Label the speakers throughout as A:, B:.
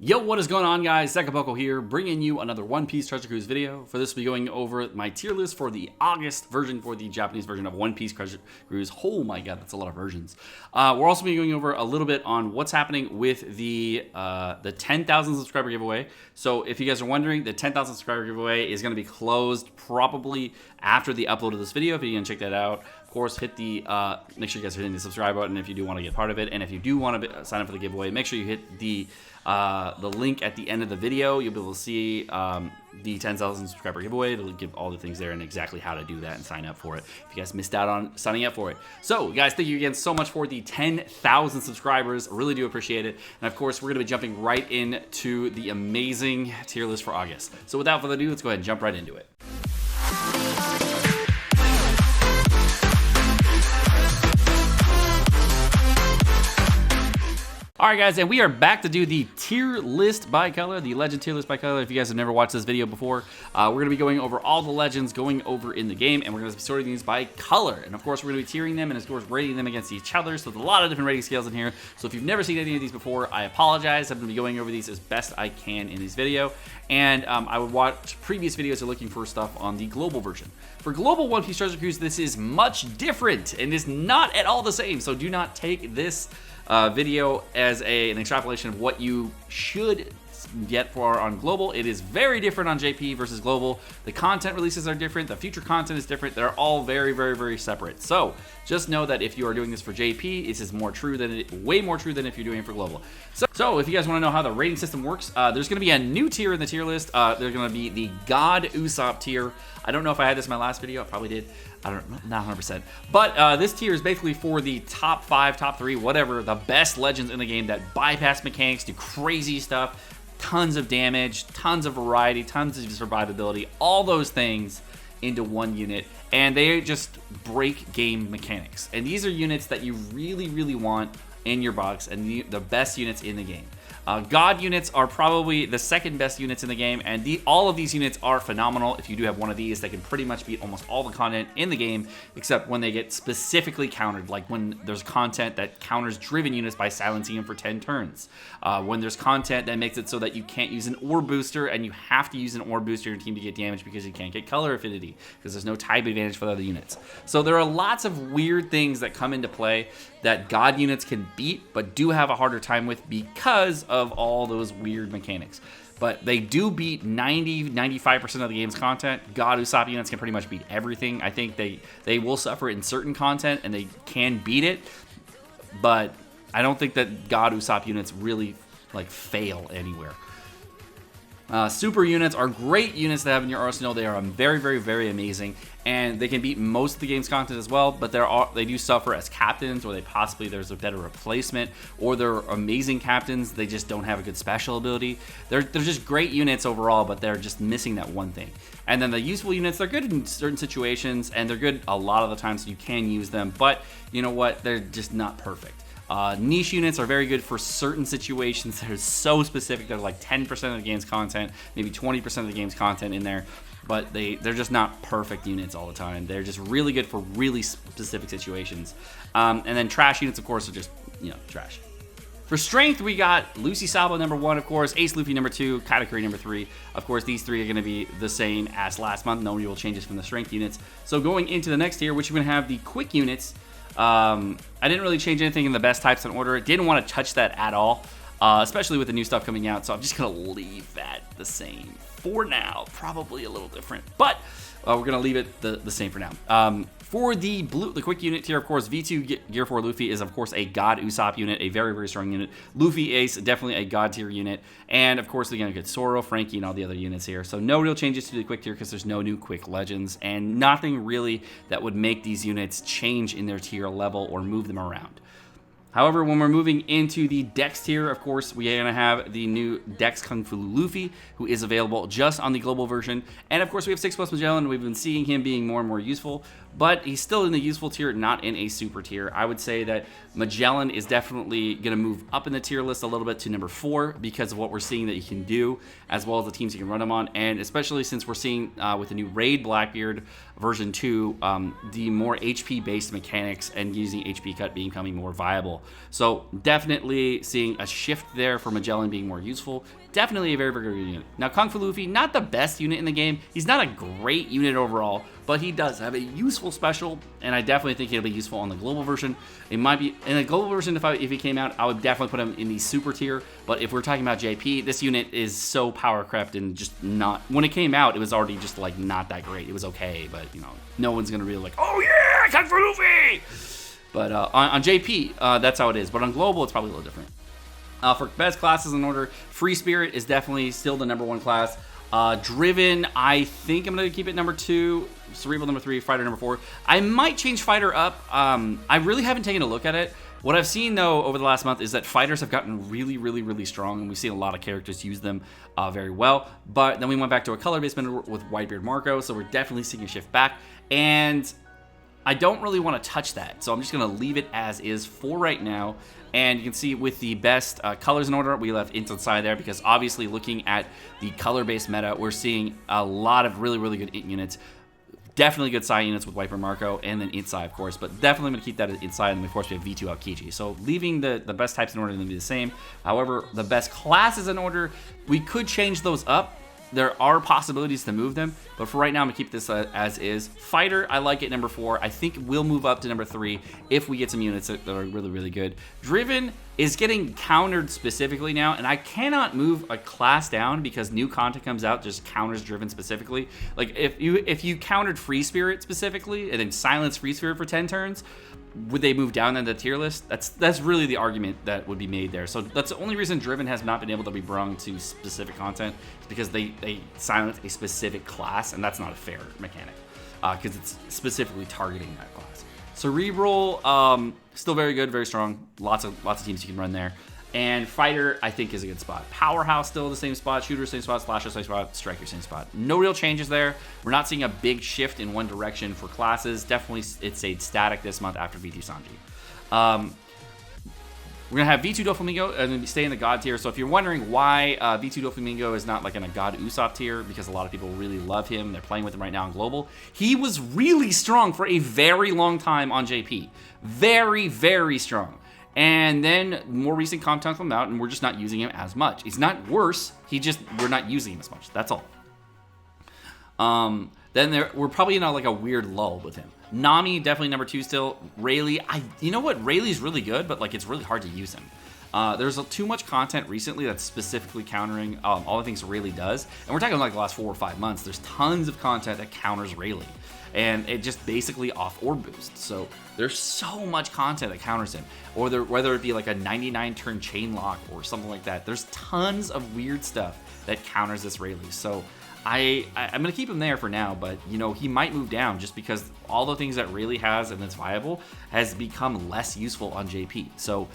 A: Yo, what is going on, guys? Sekapoko here, bringing you another One Piece Treasure Cruise video. For this, we'll be going over my tier list for the August version, for the Japanese version of One Piece Treasure Cruise. Oh my god, that's a lot of versions. We're also be going over a little bit on what's happening with the 10,000 subscriber giveaway. So if you guys are wondering, the 10,000 subscriber giveaway is going to be closed probably after the upload of this video. If you can check that out, of course, hit the make sure you guys are hitting the subscribe button if you do want to get part of it, and if you do want to sign up for the giveaway, make sure you hit the link at the end of the video. You'll be able to see the 10,000 subscriber giveaway. It'll give all the things there and exactly how to do that and sign up for it if you guys missed out on signing up for it. So, guys, thank you again so much for the 10,000 subscribers. I really do appreciate it. And, of course, we're going to be jumping right into the amazing tier list for August. So, without further ado, let's go ahead and jump right into it. Alright guys, and we are back to do the tier list by color, the legend tier list by color. If you guys have never watched this video before, we're going to be going over all the legends going over in the game, and we're going to be sorting these by color. And of course, we're going to be tiering them and of course rating them against each other. So there's a lot of different rating scales in here. So if you've never seen any of these before, I apologize. I'm going to be going over these as best I can in this video. And I would watch previous videos of looking for stuff on the global version. For global One Piece Treasure Cruise, this is much different and is not at all the same. So do not take this video as an extrapolation of what you should get for on global. It is very different on JP versus global. The content releases are different. The future content is different. They're all very, very, very separate. So just know that if you are doing this for JP, this is more true than way more true than if you're doing it for global. So if you guys want to know how the rating system works, there's going to be a new tier in the tier list. There's going to be the God Usopp tier. I don't know if I had this in my last video. I probably did. I don't know, not 100%. But this tier is basically for the top 5, top 3, whatever, the best legends in the game that bypass mechanics, do crazy stuff, tons of damage, tons of variety, tons of survivability, all those things into one unit, and they just break game mechanics. And these are units that you really, really want in your box, and the best units in the game. God units are probably the second best units in the game, and all of these units are phenomenal. If you do have one of these, they can pretty much beat almost all the content in the game, except when they get specifically countered, like when there's content that counters driven units by silencing them for 10 turns. When there's content that makes it so that you can't use an orb booster, and you have to use an orb booster in your team to get damage because you can't get color affinity, because there's no type advantage for the other units. So there are lots of weird things that come into play that God units can beat, but do have a harder time with because of all those weird mechanics. But they do beat 90-95% of the game's content. God Usopp units can pretty much beat everything. I think they will suffer in certain content, and they can beat it, but I don't think that God Usopp units really like fail anywhere. Super units are great units to have in your arsenal. They are very, very, very amazing, and they can beat most of the game's content as well, but they do suffer as captains, or there's a better replacement, or they're amazing captains, they just don't have a good special ability. They're just great units overall, but they're just missing that one thing. And then the useful units, they're good in certain situations, and they're good a lot of the times, so you can use them, but you know what, they're just not perfect. Niche units are very good for certain situations that are so specific. They're like 10% of the game's content, maybe 20% of the game's content in there, but they're just not perfect units all the time. They're just really good for really specific situations. And then trash units, of course, are just, trash. For strength, we got Lucy Sabo number 1, of course, Ace Luffy number 2, Katakuri number 3. Of course, these 3 are going to be the same as last month. No real changes from the strength units. So going into the next tier, which we're going to have the quick units. I didn't really change anything in the best types in order. Didn't want to touch that at all, especially with the new stuff coming out. So I'm just going to leave that the same for now. Probably a little different, but we're going to leave it the same for now. For the quick unit tier, of course, V2 Gear 4 Luffy is, of course, a God Usopp unit, a very, very strong unit. Luffy Ace, definitely a God tier unit. And, of course, we're going to get Zoro, Frankie, and all the other units here. So no real changes to the quick tier because there's no new quick legends, and nothing really that would make these units change in their tier level or move them around. However, when we're moving into the DEX tier, of course, we are going to have the new DEX Kung Fu Luffy, who is available just on the global version. And, of course, we have 6+ Magellan. We've been seeing him being more and more useful. but he's still in the useful tier, not in a super tier. I would say that Magellan is definitely going to move up in the tier list a little bit to number 4 because of what we're seeing that he can do, as well as the teams he can run him on, and especially since we're seeing with the new Raid Blackbeard version 2, the more HP-based mechanics and using HP cut becoming more viable. So definitely seeing a shift there for Magellan being more useful. Definitely a very, very good unit. Now, Kung Fu Luffy, not the best unit in the game. He's not a great unit overall, but he does have a useful special, and I definitely think he'll be useful on the global version. It might be in the global version. If he came out, I would definitely put him in the super tier. But if we're talking about JP, this unit is so power crept and just not. When it came out, it was already just like not that great. It was okay, but you know, no one's gonna really like, oh yeah, Kung Fu Luffy. But on JP, that's how it is. But on global, it's probably a little different. For best classes in order, Free Spirit is definitely still the #1 class. Driven, I think I'm going to keep it number 2. Cerebral number 3. Fighter number 4. I might change Fighter up. I really haven't taken a look at it. What I've seen, though, over the last month is that fighters have gotten really, really, really strong, and we've seen a lot of characters use them very well. But then we went back to a color-based meta with Whitebeard Marco, so we're definitely seeing a shift back. And I don't really want to touch that, so I'm just going to leave it as is for right now. And you can see with the best colors in order, we left INT inside there because obviously looking at the color-based meta, we're seeing a lot of really, really good INT units. Definitely good Psy units with Whitebeard Marco and then INT Psy, of course, but definitely going to keep that inside. And of course, we have V2 Aokiji. So leaving the best types in order to be the same. However, the best classes in order, we could change those up. There are possibilities to move them, but for right now, I'm gonna keep this as is. Fighter, I like it number 4. I think we'll move up to number 3 if we get some units that are really, really good. Driven is getting countered specifically now, and I cannot move a class down because new content comes out just counters Driven specifically. Like if you countered Free Spirit specifically and then silenced Free Spirit for 10 turns, would they move down in the tier list? That's really the argument that would be made there. So that's the only reason Driven has not been able to be brung to specific content is because they silence a specific class, and that's not a fair mechanic because it's specifically targeting that class. Cerebral, still very good, very strong. Lots of teams you can run there. And Fighter, I think, is a good spot. Powerhouse, still the same spot. Shooter, same spot. Slasher, same spot. Striker, same spot. No real changes there. We're not seeing a big shift in one direction for classes. Definitely, it stayed static this month after V2 Sanji. We're going to have V2 Doflamingo and stay in the God tier. So if you're wondering why V2 Doflamingo is not like in a God Usopp tier, because a lot of people really love him. They're playing with him right now in Global. He was really strong for a very long time on JP. Very, very strong. And then more recent content come out, and we're just not using him as much. He's not worse. We're not using him as much. That's all. Then we're probably in like a weird lull with him. Nami, definitely number 2 still. Rayleigh, you know what? Rayleigh's really good, but like it's really hard to use him. There's too much content recently that's specifically countering all the things Rayleigh does. And we're talking like the last 4 or 5 months. There's tons of content that counters Rayleigh. And it just basically off orb boost. So there's so much content that counters him. Or whether it be like a 99 turn chain lock or something like that. There's tons of weird stuff that counters this Rayleigh. So I'm going to keep him there for now, but you know, he might move down just because all the things that Rayleigh has and that's viable has become less useful on JP. So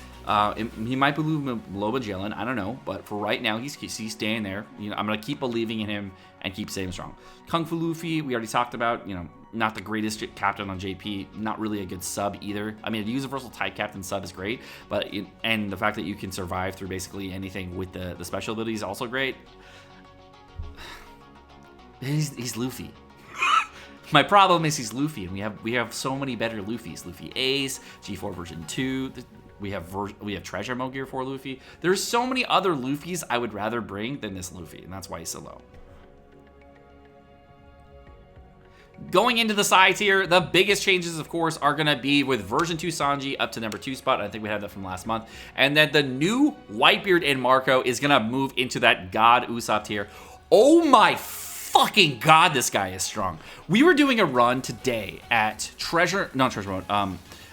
A: he might be moving below Magellan, I don't know, but for right now, he's staying there. You know, I'm going to keep believing in him and keep staying strong. Kung Fu Luffy, we already talked about, you know, not the greatest captain on JP, not really a good sub either. I mean, a universal type captain sub is great, but and the fact that you can survive through basically anything with the special ability is also great. He's Luffy. My problem is he's Luffy, and we have so many better Luffys. Luffy Ace, G4 version 2. We have Treasure Mode Gear 4 Luffy. There's so many other Luffys I would rather bring than this Luffy, and that's why he's so low. Going into the side tier, the biggest changes, of course, are going to be with version 2 Sanji up to number 2 spot. I think we had that from last month. And then the new Whitebeard and Marco is going to move into that God Usopp tier. Oh my fucking God, this guy is strong. We were doing a run today at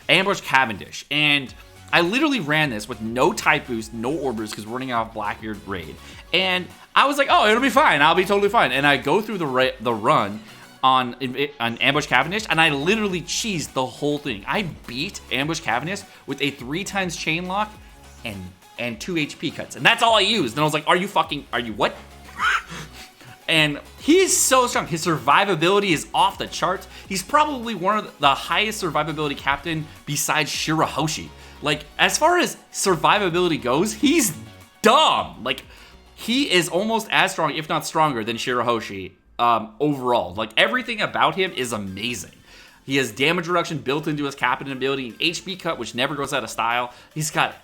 A: Ambush Cavendish. And I literally ran this with no type boost, no orb boost, because we're running out of Blackbeard raid. And I was like, oh, it'll be fine. I'll be totally fine. And I go through the run on Ambush Cavendish, and I literally cheesed the whole thing. I beat Ambush Cavendish with a 3x chain lock and 2 HP cuts, and that's all I used. And I was like, are you what? And he's so strong. His survivability is off the charts. He's probably one of the highest survivability captain besides Shirahoshi. Like, as far as survivability goes, he's dumb. Like, he is almost as strong, if not stronger, than Shirahoshi overall. Like, everything about him is amazing. He has damage reduction built into his captain ability, an HP cut, which never goes out of style. He's got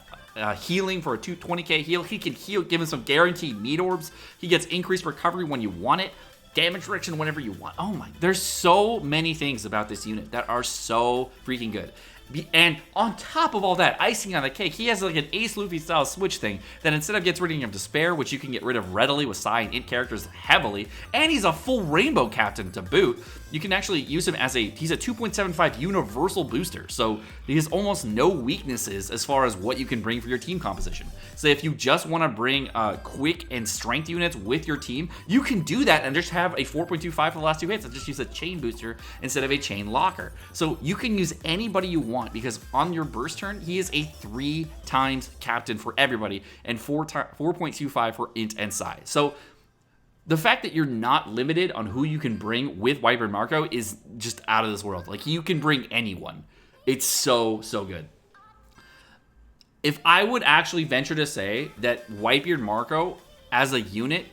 A: healing for a 220k heal. He can heal, give him some guaranteed meat orbs. He gets increased recovery when you want it. Damage reduction whenever you want. Oh my, there's so many things about this unit that are so freaking good. And on top of all that, icing on the cake, he has like an Ace Luffy style switch thing that instead of gets rid of Despair, which you can get rid of readily with Psy and Int characters heavily, and he's a full rainbow captain to boot, you can actually use him as he's a 2.75 universal booster, so he has almost no weaknesses as far as what you can bring for your team composition. So if you just want to bring quick and strength units with your team, you can do that and just have a 4.25 for the last 2 hits and just use a chain booster instead of a chain locker. So you can use anybody you want because on your burst turn, he is a 3 times captain for everybody and 4.25 for Int and Psy. So the fact that you're not limited on who you can bring with Whitebeard Marco is just out of this world. Like, you can bring anyone. It's so, so good. If I would actually venture to say that Whitebeard Marco as a unit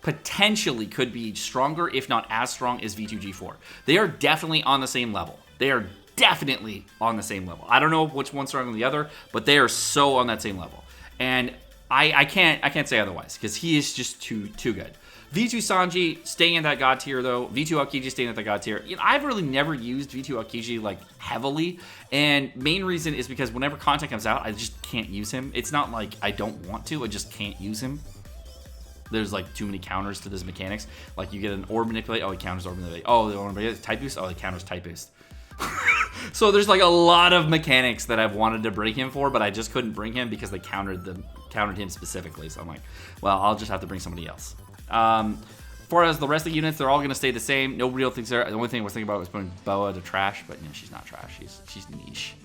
A: potentially could be stronger, if not as strong as V2G4. They are definitely on the same level. They are definitely on the same level. I don't know which one's stronger than the other, but they are so on that same level. And I can't say otherwise because he is just too good. V2 Sanji staying in that god tier though. V2 Aokiji staying at the god tier. You know, I've really never used V2 Aokiji like heavily, and main reason is because whenever content comes out, I just can't use him. It's not like I don't want to, I just can't use him. There's like too many counters to this mechanics. Like you get an orb manipulate, oh, he counters orb manipulate. Oh, the orb manipulate type boost, oh, he counters type boost. So there's like a lot of mechanics that I've wanted to bring him for, but I just couldn't bring him because they countered him specifically. So I'm like, well, I'll just have to bring somebody else. For as the rest of the units, they're all going to stay the same. No real things there. The only thing I was thinking about was putting Boa to trash, but you know, she's not trash. She's niche.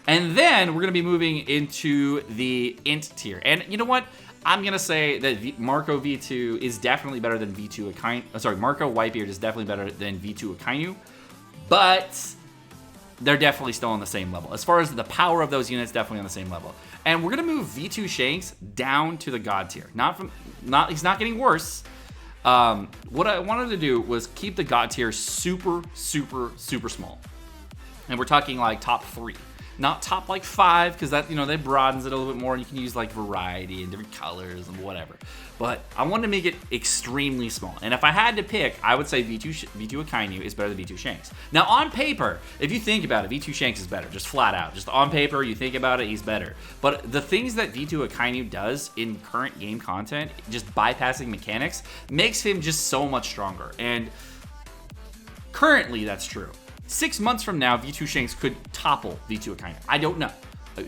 A: And then we're going to be moving into the Int tier. And you know what? I'm going to say that Marco V2 is definitely better than V2 Akainu. Sorry, Marco Whitebeard is definitely better than V2 Akainu. But they're definitely still on the same level. As far as the power of those units, definitely on the same level. And we're going to move V2 Shanks down to the God tier. He's not getting worse. What I wanted to do was keep the God tier super, super, super small. And we're talking like top 3. Not top like 5, because that, you know, that broadens it a little bit more and you can use like variety and different colors and whatever. But I wanted to make it extremely small. And if I had to pick, I would say V2 Akainu is better than V2 Shanks. Now on paper, if you think about it, V2 Shanks is better, just flat out. Just on paper, you think about it, he's better. But the things that V2 Akainu does in current game content, just bypassing mechanics, makes him just so much stronger. And currently that's true. 6 months from now, V2 Shanks could topple V2 Akainu. I don't know.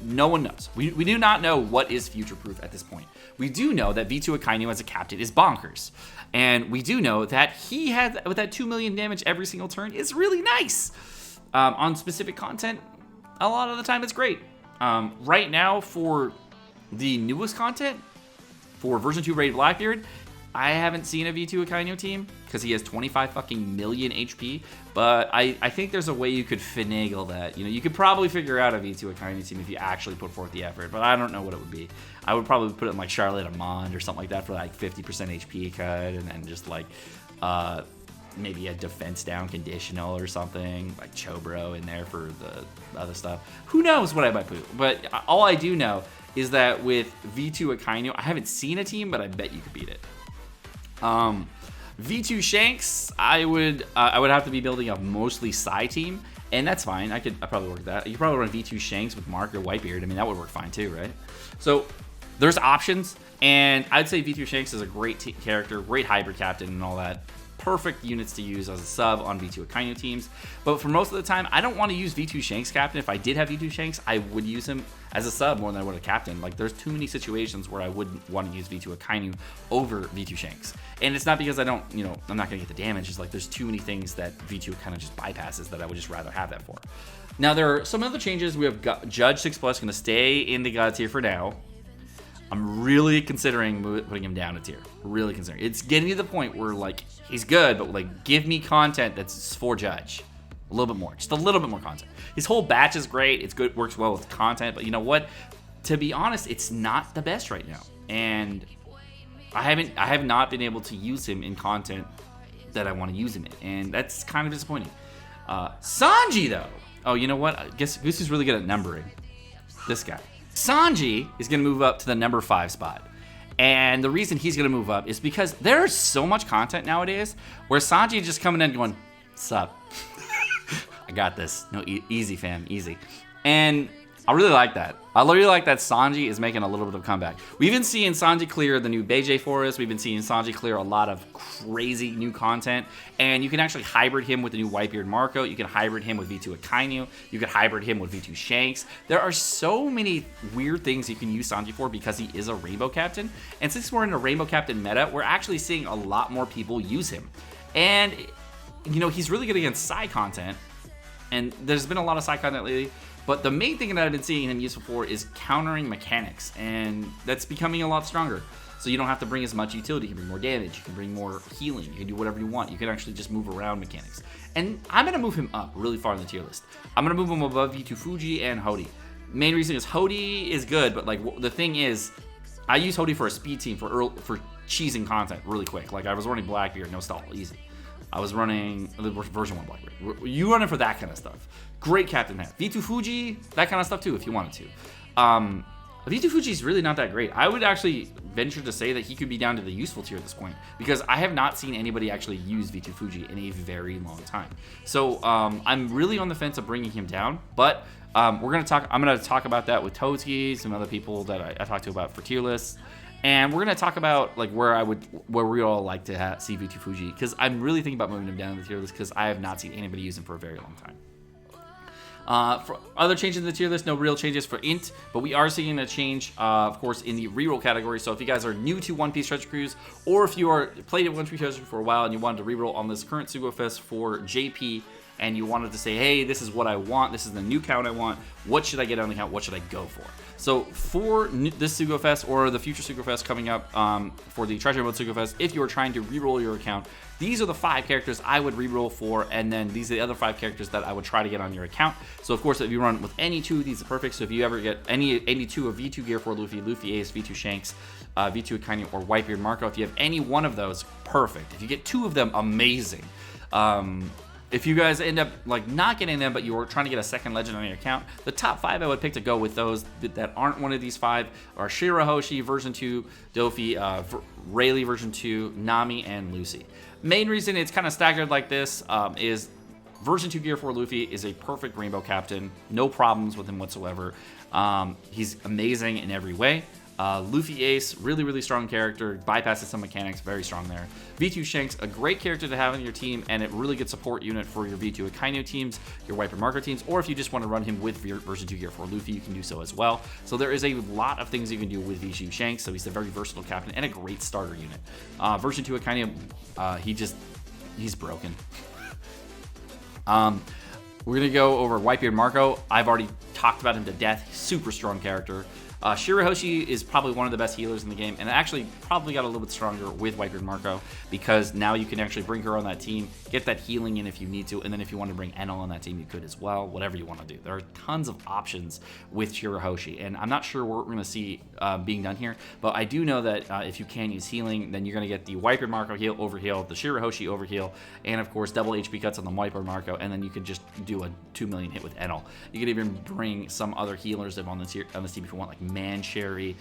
A: No one knows. We do not know what is future-proof at this point. We do know that V2 Akainu as a captain is bonkers. And we do know that he has, with that 2 million damage every single turn, is really nice. On specific content, a lot of the time it's great. Right now, for the newest content, for version 2 rated Blackbeard, I haven't seen a V2 Akainu team because he has 25 fucking million HP, but I think there's a way you could finagle that. You know, you could probably figure out a V2 Akainu team if you actually put forth the effort, but I don't know what it would be. I would probably put it in like Charlotte Amond or something like that for like 50% HP cut, and then just like maybe a defense down conditional or something, like Chobro in there for the other stuff. Who knows what I might put, but all I do know is that with V2 Akainu, I haven't seen a team, but I bet you could beat it. V2 Shanks, I would have to be building a mostly Psy team, and that's fine. I probably work that. You could probably run V2 Shanks with Mark or Whitebeard. I mean, that would work fine too, right? So there's options, and I'd say V2 Shanks is a great character, great hybrid captain and all that. Perfect units to use as a sub on V2 Akainu teams. But for most of the time, I don't want to use V2 Shanks captain. If I did have V2 Shanks, I would use him as a sub more than I would a captain. Like, there's too many situations where I wouldn't want to use V2 Akainu over V2 Shanks. And it's not because I don't, you know, I'm not going to get the damage. It's like there's too many things that V2 kind of just bypasses that I would just rather have that for. Now, there are some other changes. We have Judge 6+ going to stay in the God tier for now. I'm really considering putting him down a tier. Really considering. It's getting to the point where, like, he's good, but, like, give me content that's for Judge. A little bit more. Just a little bit more content. His whole batch is great. It's good. Works well with content. But you know what? To be honest, it's not the best right now. And I have not been able to use him in content that I want to use him in. And that's kind of disappointing. Sanji, though. Oh, you know what? I guess who's really good at numbering? This guy. Sanji is going to move up to the number 5 spot. And the reason he's going to move up is because there's so much content nowadays where Sanji is just coming in going, sup? I got this. No, easy, fam. Easy. And I really like that. I really like that Sanji is making a little bit of a comeback. We've been seeing Sanji clear the new Beijing Forest. We've been seeing Sanji clear a lot of crazy new content. And you can actually hybrid him with the new Whitebeard Marco. You can hybrid him with V2 Akainu. You can hybrid him with V2 Shanks. There are so many weird things you can use Sanji for because he is a Rainbow Captain. And since we're in a Rainbow Captain meta, we're actually seeing a lot more people use him. And, you know, he's really good against side content. And there's been a lot of side content lately. But the main thing that I've been seeing him useful for is countering mechanics. And that's becoming a lot stronger. So you don't have to bring as much utility. You can bring more damage. You can bring more healing. You can do whatever you want. You can actually just move around mechanics. And I'm going to move him up really far in the tier list. I'm going to move him above V2 Fuji and Hody. Main reason is Hody is good. But like the thing is, I use Hody for a speed team for cheesing content really quick. Like I was running Blackbeard, no stall, easy. I was running the version 1 Blackbeard. You run it for that kind of stuff. Great captain hat. V2 Fuji, that kind of stuff too if you wanted to. V2 Fuji is really not that great. I would actually venture to say that he could be down to the useful tier at this point because I have not seen anybody actually use V2 Fuji in a very long time. So I'm really on the fence of bringing him down, but I'm gonna talk about that with Toadski, some other people that I talked to about for tier lists. And we're gonna talk about like where we all like to see V2 Fuji because I'm really thinking about moving him down in the tier list because I have not seen anybody use him for a very long time. For other changes in the tier list, no real changes for INT, but we are seeing a change, of course, in the reroll category. So if you guys are new to One Piece Treasure Cruise, or if you are played at One Piece Treasure for a while and you wanted to reroll on this current Sugo Fest for JP, and you wanted to say, hey, this is what I want, this is the new count I want, what should I get on the count, what should I go for? So for this Sugo Fest or the future Sugo Fest coming up for the Treasure Mode Sugo Fest, if you are trying to reroll your account, these are the 5 characters I would reroll for, and then these are the other 5 characters that I would try to get on your account. So of course, if you run with any 2 of these, are perfect. So if you ever get any 2 of V2 Gear for Luffy, Luffy Ace, V2 Shanks, V2 Akainu, or Whitebeard Marco, if you have any one of those, perfect. If you get 2 of them, amazing. If you guys end up like not getting them, but you were trying to get a second legend on your account, the top 5 I would pick to go with those that aren't one of these 5 are Shirahoshi version 2, Dofi, Rayleigh version 2, Nami, and Lucy. Main reason it's kind of staggered like this is version 2 Gear 4 Luffy is a perfect rainbow captain. No problems with him whatsoever. He's amazing in every way. Luffy Ace, really, really strong character, bypasses some mechanics, very strong there. V2 Shanks, a great character to have on your team, and a really good support unit for your V2 Akainu teams, your Whitebeard Marco teams, or if you just want to run him with version 2 Gear 4 Luffy, you can do so as well. So there is a lot of things you can do with V2 Shanks, so he's a very versatile captain and a great starter unit. Version 2 Akainu, he's broken. We're going to go over Whitebeard Marco. I've already talked about him to death. Super strong character. Shirahoshi is probably one of the best healers in the game, and actually probably got a little bit stronger with Whitebeard Marco because now you can actually bring her on that team, get that healing in if you need to, and then if you want to bring Enel on that team, you could as well, whatever you want to do. There are tons of options with Shirahoshi, and I'm not sure what we're going to see being done here, but I do know that if you can use healing, then you're going to get the Whitebeard Marco heal, overheal, the Shirahoshi overheal, and of course double HP cuts on the Whitebeard Marco, and then you could just do a 2 million hit with Enel. You could even bring some other healers on this team if you want, like Mancherry,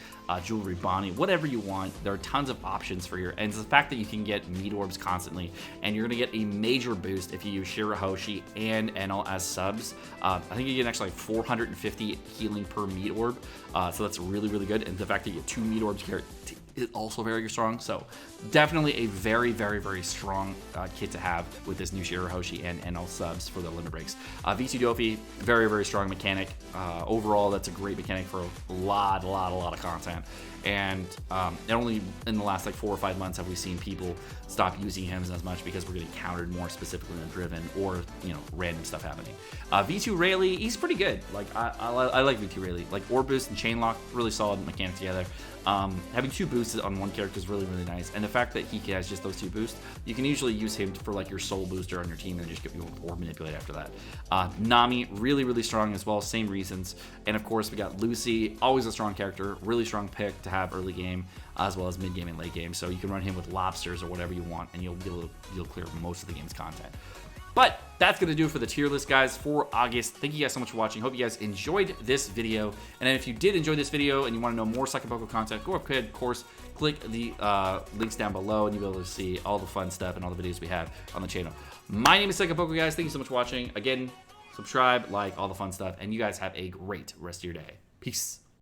A: Jewelry Bonnie, whatever you want. There are tons of options for your, and it's the fact that you can get meat orbs constantly, and you're going to get a major boost if you use Shirahoshi and Enel as subs. I think you get actually like 450 healing per meat orb, so that's really, really good. And the fact that you get 2 meat orbs here is also very strong. So definitely a very, very, very strong kit to have with this new Shirahoshi and Enel subs for the limit breaks. V2 Dofi, very, very strong mechanic. Overall, that's a great mechanic for a lot of content. and only in the last like 4 or 5 months have we seen people stop using him as much because we're getting countered more specifically on driven or random stuff happening. V2 Rayleigh, he's pretty good. Like I like V2 Rayleigh. Like Orb Boost and Chain Lock, really solid mechanic together. Having 2 boosts on one character is really, really nice. And the fact that he has just those 2 boosts, you can usually use him for like your soul booster on your team and just get people Orb Manipulate after that. Nami, really, really strong as well, same reasons. And of course, we got Lucy, always a strong character, really strong pick to have early game as well as mid game and late game. So you can run him with lobsters or whatever you want, and you'll clear most of the game's content. But that's going to do it for the tier list, guys, for August. Thank you guys so much for watching. Hope you guys enjoyed this video. And if you did enjoy this video and you want to know more Sekapoko content, go ahead, of course, click the links down below, and you'll be able to see all the fun stuff and all the videos we have on the channel. My name is Sekapoko, guys. Thank you so much for watching. Again, subscribe, like, all the fun stuff, and you guys have a great rest of your day. Peace.